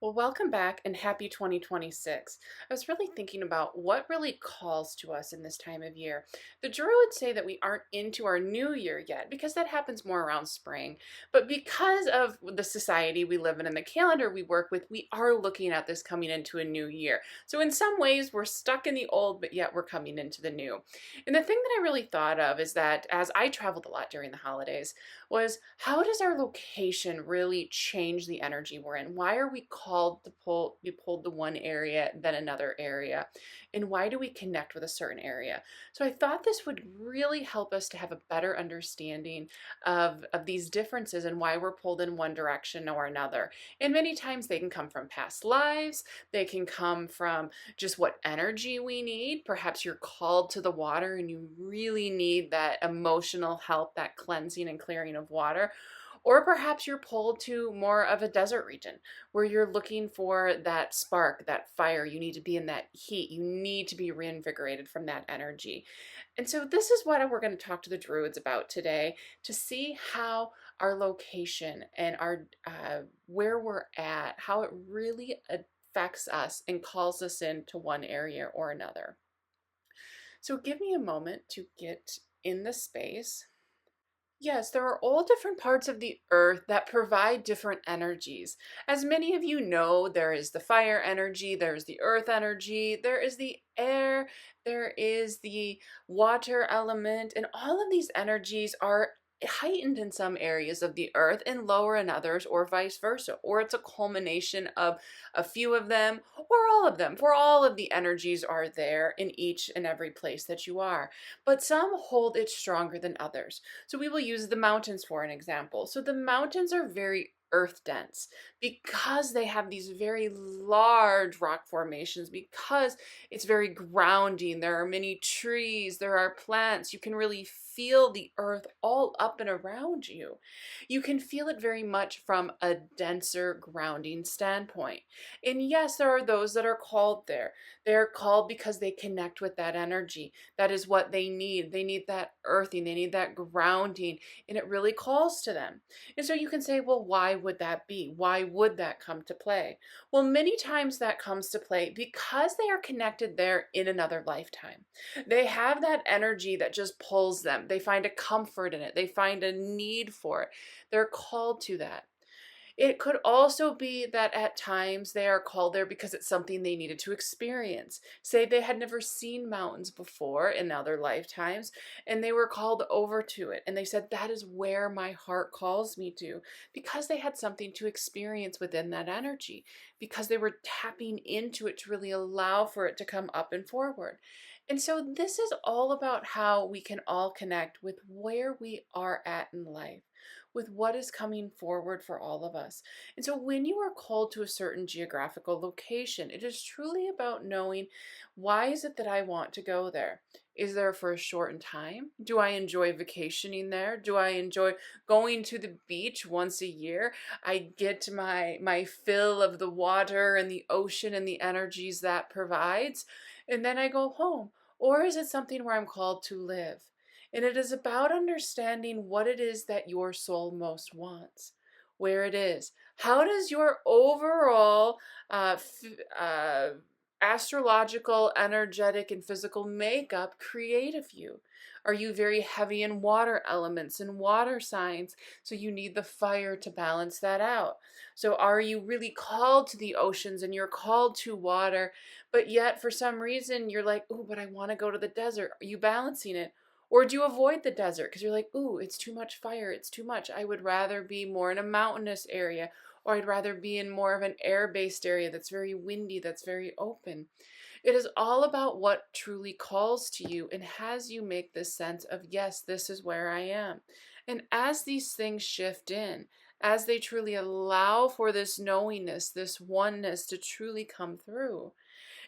Well, welcome back and happy 2026. I was really thinking about what really calls to us in this time of year. The Druids say that we aren't into our new year yet because that happens more around spring. But because of the society we live in and the calendar we work with, we are looking at this coming into a new year. So, in some ways, we're stuck in the old, but yet we're coming into the new. And the thing that I really thought of is that as I traveled a lot during the holidays, was how does our location really change the energy we're in? Why are we called to be pulled to one area than another area? And why do we connect with a certain area? So I thought this would really help us to have a better understanding of these differences and why we're pulled in one direction or another. And many times they can come from past lives, they can come from just what energy we need. Perhaps you're called to the water and you really need that emotional help, that cleansing and clearing of water. Or perhaps you're pulled to more of a desert region where you're looking for that spark, that fire. You need to be in that heat. You need to be reinvigorated from that energy. And so, this is what we're going to talk to the Druids about today to see how our location and our where we're at, how it really affects us and calls us into one area or another. So give me a moment to get in the space. Yes, there are all different parts of the earth that provide different energies. As many of you know, there is the fire energy, there's the earth energy, there is the air, there is the water element, and all of these energies are heightened in some areas of the earth and lower in others, or vice versa. Or it's a culmination of a few of them or all of them, for all of the energies are there in each and every place that you are. But some hold it stronger than others. So we will use the mountains for an example. So the mountains are very earth dense because they have these very large rock formations, because it's very grounding. There are many trees, there are plants. You can really feel the earth all up and around you. You can feel it very much from a denser grounding standpoint. And yes, there are those that are called there. They're called because they connect with that energy. That is what they need. They need that earthing, they need that grounding, and it really calls to them. And so you can say, well, why would that be? Why would that come to play? Well, many times that comes to play because they are connected there in another lifetime. They have that energy that just pulls them. They find a comfort in it, they find a need for it. They're called to that. It could also be that at times they are called there because it's something they needed to experience. Say they had never seen mountains before in other lifetimes, and they were called over to it. And they said, that is where my heart calls me to, because they had something to experience within that energy, because they were tapping into it to really allow for it to come up and forward. And so this is all about how we can all connect with where we are at in life, with what is coming forward for all of us. And so when you are called to a certain geographical location, it is truly about knowing, why is it that I want to go there? Is there for a shortened time? Do I enjoy vacationing there? Do I enjoy going to the beach once a year? I get my fill of the water and the ocean and the energies that provides, and then I go home. Or is it something where I'm called to live? And it is about understanding what it is that your soul most wants, where it is. How does your overall astrological, energetic, and physical makeup create of you? Are you very heavy in water elements and water signs? So you need the fire to balance that out. So are you really called to the oceans and you're called to water, but yet for some reason you're like, oh, but I want to go to the desert? Are you balancing it? Or do you avoid the desert because you're like, ooh, it's too much fire, it's too much. I would rather be more in a mountainous area, or I'd rather be in more of an air-based area that's very windy, that's very open. It is all about what truly calls to you and has you make this sense of, yes, this is where I am. And as these things shift in, as they truly allow for this knowingness, this oneness to truly come through,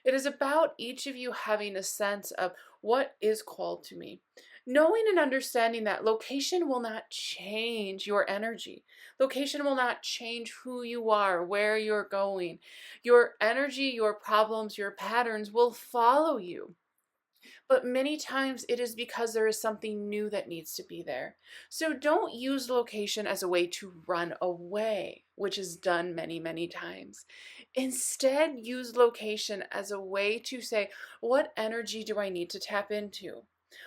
it is about each of you having a sense of what is called to me. Knowing and understanding that location will not change your energy. Location will not change who you are, where you're going. Your energy, your problems, your patterns will follow you. But many times it is because there is something new that needs to be there. So don't use location as a way to run away, which is done many, many times. Instead, use location as a way to say, what energy do I need to tap into?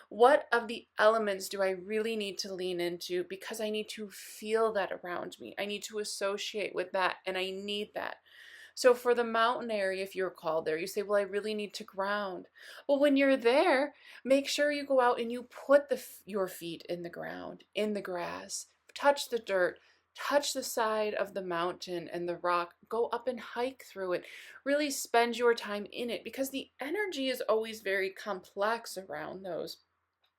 What of the elements do I really need to lean into because I need to feel that around me? I need to associate with that and I need that. So for the mountain area, if you're called there, you say, well, I really need to ground. Well, when you're there, make sure you go out and you put your feet in the ground, in the grass, touch the dirt, touch the side of the mountain and the rock, go up and hike through it. Really spend your time in it because the energy is always very complex around those.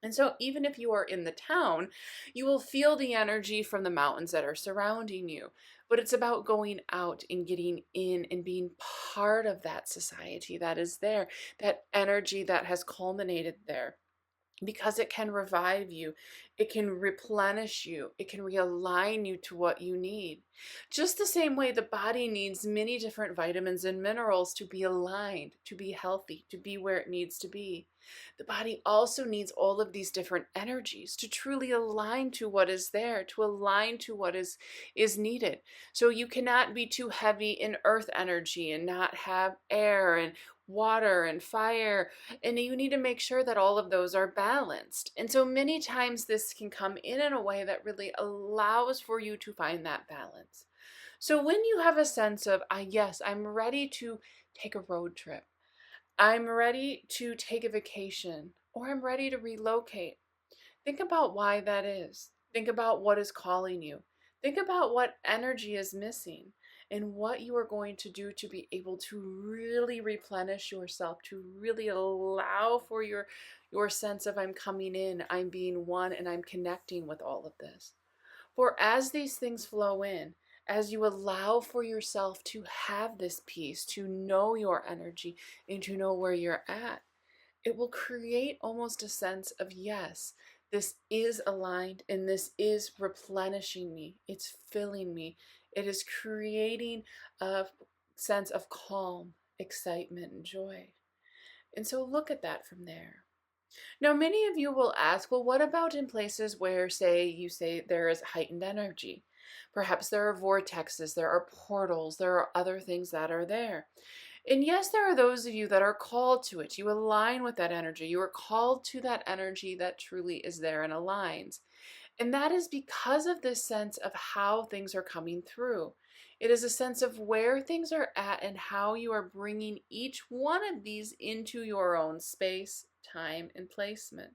And so even if you are in the town, you will feel the energy from the mountains that are surrounding you. But it's about going out and getting in and being part of that society that is there, that energy that has culminated there. Because it can revive you, it can replenish you, it can realign you to what you need. Just the same way the body needs many different vitamins and minerals to be aligned, to be healthy, to be where it needs to be. The body also needs all of these different energies to truly align to what is there, to align to what is needed. So you cannot be too heavy in earth energy and not have air and water and fire, and you need to make sure that all of those are balanced. And so many times this can come in a way that really allows for you to find that balance. So when you have a sense of, yes, I'm ready to take a road trip, I'm ready to take a vacation, or I'm ready to relocate, think about why that is. Think about what is calling you. Think about what energy is missing and what you are going to do to be able to really replenish yourself, to really allow for your sense of I'm coming in, I'm being one, and I'm connecting with all of this. For as these things flow in, as you allow for yourself to have this peace, to know your energy, and to know where you're at, it will create almost a sense of, yes, this is aligned and this is replenishing me. It's filling me. It is creating a sense of calm, excitement, and joy. And so look at that from there. Now, many of you will ask, well, what about in places where, you say there is heightened energy? Perhaps there are vortexes, there are portals, there are other things that are there. And yes, there are those of you that are called to it. You align with that energy. You are called to that energy that truly is there and aligns. And that is because of this sense of how things are coming through. It is a sense of where things are at and how you are bringing each one of these into your own space, time, and placement.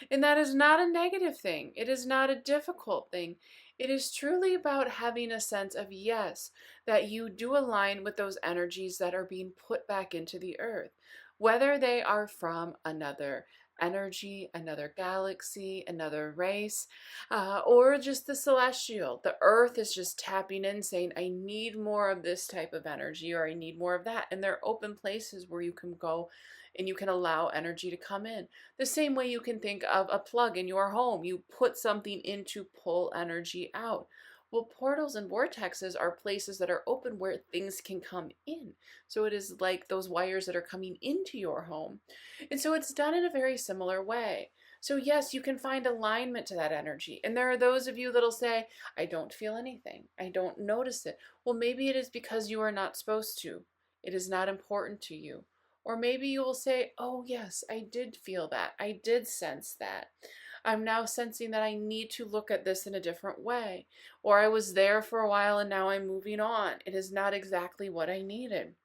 And that is not a negative thing. It is not a difficult thing. It is truly about having a sense of, yes, that you do align with those energies that are being put back into the earth, whether they are from another energy, another galaxy, another race, or just the celestial. The earth is just tapping in saying, I need more of this type of energy, or I need more of that. And there are open places where you can go and you can allow energy to come in. The same way you can think of a plug in your home. You put something in to pull energy out. Well, portals and vortexes are places that are open where things can come in. So it is like those wires that are coming into your home. And so it's done in a very similar way. So yes, you can find alignment to that energy. And there are those of you that'll say, I don't feel anything. I don't notice it. Well, maybe it is because you are not supposed to. It is not important to you. Or maybe you will say, oh yes, I did feel that. I did sense that. I'm now sensing that I need to look at this in a different way. Or I was there for a while and now I'm moving on. It is not exactly what I needed.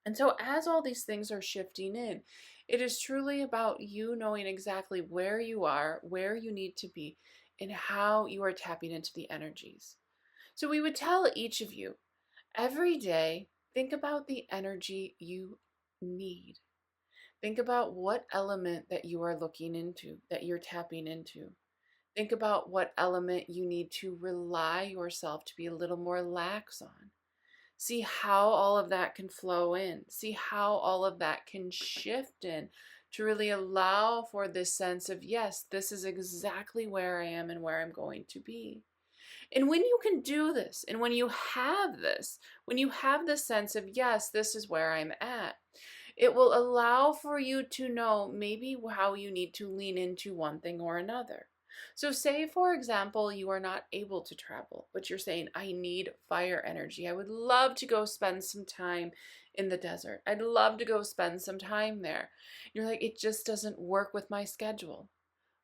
And so as all these things are shifting in, it is truly about you knowing exactly where you are, where you need to be, and how you are tapping into the energies. So we would tell each of you, every day, think about the energy you need. Think about what element that you are looking into, that you're tapping into. Think about what element you need to rely yourself to be a little more lax on. See how all of that can flow in. See how all of that can shift in to really allow for this sense of, yes, this is exactly where I am and where I'm going to be. And when you can do this, and when you have this sense of, yes, this is where I'm at, It will allow for you to know maybe how you need to lean into one thing or another. So say, for example, you are not able to travel, but you're saying, I need fire energy. I would love to go spend some time in the desert. I'd love to go spend some time there. You're like, it just doesn't work with my schedule.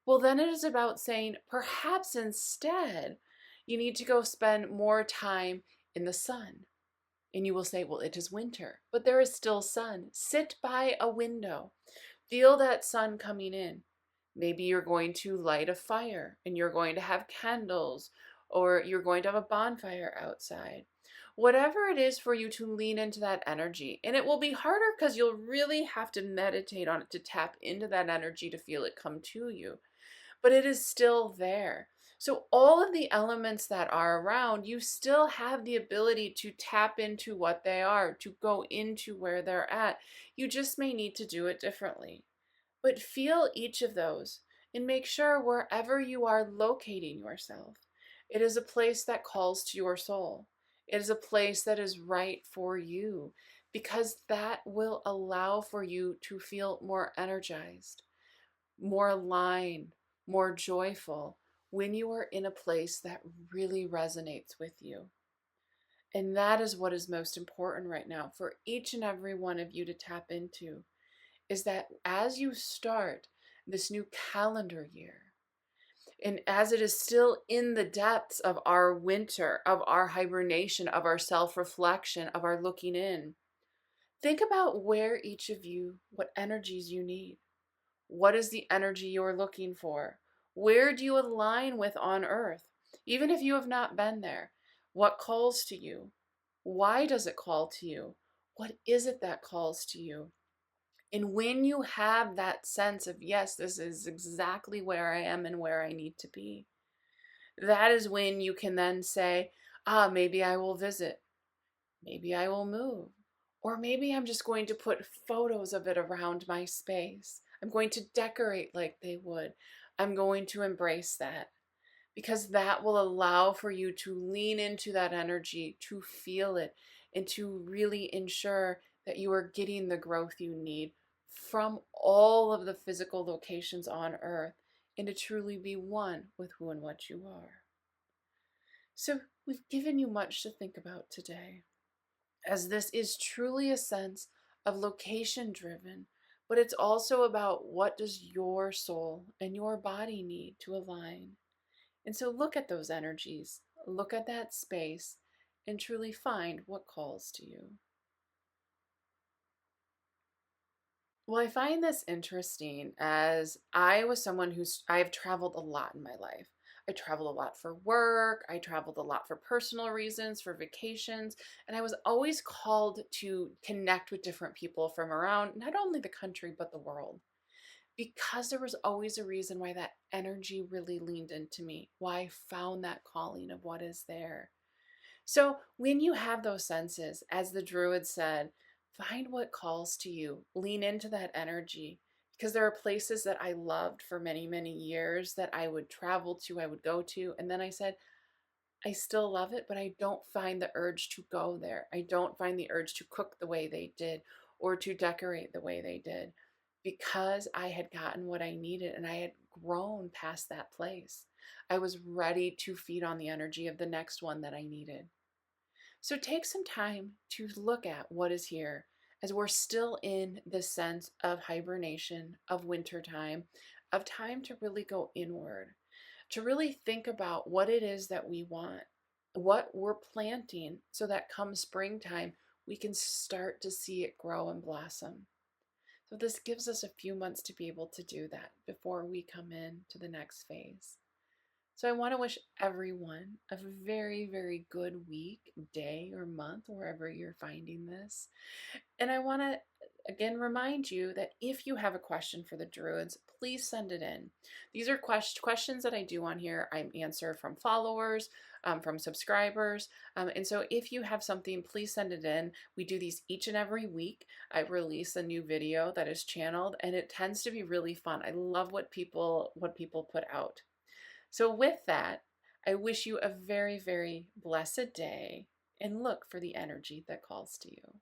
Well, then it is about saying, perhaps instead, you need to go spend more time in the sun. And you will say, well, it is winter, but there is still sun. Sit by a window. Feel that sun coming in. Maybe you're going to light a fire and you're going to have candles, or you're going to have a bonfire outside. Whatever it is for you to lean into that energy. And it will be harder because you'll really have to meditate on it to tap into that energy to feel it come to you. But it is still there. So all of the elements that are around, you still have the ability to tap into what they are, to go into where they're at. You just may need to do it differently. But feel each of those and make sure wherever you are locating yourself, it is a place that calls to your soul. It is a place that is right for you, because that will allow for you to feel more energized, more aligned, more joyful when you are in a place that really resonates with you. And that is what is most important right now for each and every one of you to tap into, is that as you start this new calendar year, and as it is still in the depths of our winter, of our hibernation, of our self-reflection, of our looking in, think about where each of you, what energies you need. What is the energy you're looking for? Where do you align with on earth? Even if you have not been there, what calls to you? Why does it call to you? What is it that calls to you? And when you have that sense of, yes, this is exactly where I am and where I need to be, that is when you can then say, maybe I will visit. Maybe I will move. Or maybe I'm just going to put photos of it around my space. I'm going to decorate like they would. I'm going to embrace that, because that will allow for you to lean into that energy, to feel it, and to really ensure that you are getting the growth you need from all of the physical locations on earth, and to truly be one with who and what you are. So we've given you much to think about today, as this is truly a sense of location driven, but it's also about what does your soul and your body need to align. And so look at those energies, look at that space, and truly find what calls to you. Well, I find this interesting, as I was someone I have traveled a lot in my life. I traveled a lot for work, I traveled a lot for personal reasons, for vacations, and I was always called to connect with different people from around not only the country, but the world. Because there was always a reason why that energy really leaned into me, why I found that calling of what is there. So when you have those senses, as the Druid said, find what calls to you, lean into that energy. Because there are places that I loved for many, many years that I would travel to, I would go to. And then I said, I still love it, but I don't find the urge to go there. I don't find the urge to cook the way they did or to decorate the way they did, because I had gotten what I needed and I had grown past that place. I was ready to feed on the energy of the next one that I needed. So take some time to look at what is here, as we're still in this sense of hibernation, of winter time, of time to really go inward, to really think about what it is that we want, what we're planting, so that come springtime, we can start to see it grow and blossom. So this gives us a few months to be able to do that before we come in to the next phase. So I want to wish everyone a very, very good week, day, or month, wherever you're finding this. And I want to again remind you that if you have a question for the Druids, please send it in. These are questions that I do on here. I answer from followers, from subscribers. And so if you have something, please send it in. We do these each and every week. I release a new video that is channeled, and it tends to be really fun. I love what people put out. So with that, I wish you a very, very blessed day, and look for the energy that calls to you.